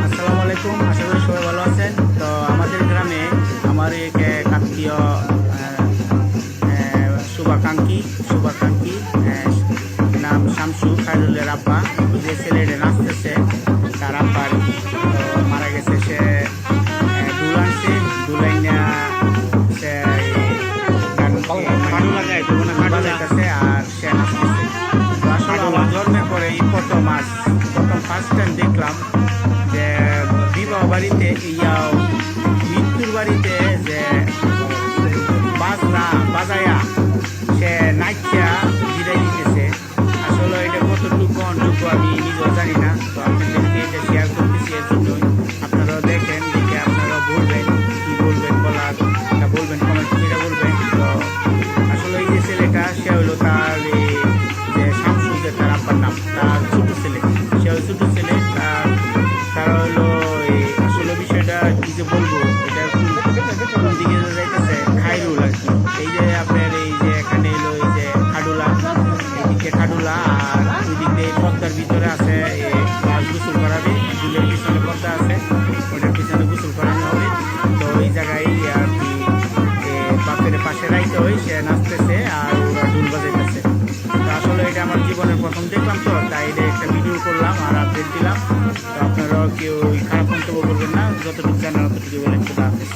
আসসালামু আলাইকুম, আশা করি সবাই ভালো আছেন। তো আমাদের গ্রামে আমার এক আত্মীয় শুভাকাঙ্ক্ষী নাম শামসু খায়রুলের আব্বা, যে ছেলেটা নাচতেছে তার আব্বার মারা গেছে। সে দুল আনছে, দুলাইনা সে বাজাইতেছে আর সে নাচতেছে। তো আসলে আমার জন্মের পরে এই প্রথম ফার্স্ট টাইম দেখলাম যে বিবাহ বাড়িতে মৃত্যুর বাড়িতে যে বাজনা বাজায়া সে নাচা বিদায় দিতেছে। আসলে এটা কতটুকু অনটুকু আমি নিজেও জানি না। তো আপনাদেরকে এটা শেয়ার করতেছি, এর জন্যই আপনারাও দেখেন, দেখে আপনারা বলবেন কি বলবেন, বলার এটা বলবেন, কমেন্ট এটা বলবেন। তো আসলে এই যে ছেলেটা সে হলো তার যে শামসু, যে তার আব্বার নাম, তার ছোট ছেলে, সে হলো ছোট ছেলে। তার হলো আসলে বিষয়টা কি যে বলবো, এটা কোন দিকে যাইতেছে খায়রুল আর কি। এই যে আপনার এই যে এখানে এলো এই যে খাডুলা, এইদিকে খাডুলা, আর ওই দিক দিয়ে পদ্মার ভিতরে আছে মাছ গোসল করাবে, দুলের পিছনে পদ্মা আছে, ওটার পিছনে গোসল করানো হবে। তো এই জায়গায় আর কি বাপের পাশে রাইতে হয়, সে নাচতেছে আর ওরা ঢোল বাজাইতেছে। তো আসলে এটা আমার জীবনের প্রথম দেখলাম, তো তাই এটা একটা ভিডিও করলাম আর আপডেট দিলাম। তো আপনারাও কেউ খারাপ মন্তব্য করবেন না, যতটুকু জানেন ততটুকু বলেন। খুদা হাফেজ।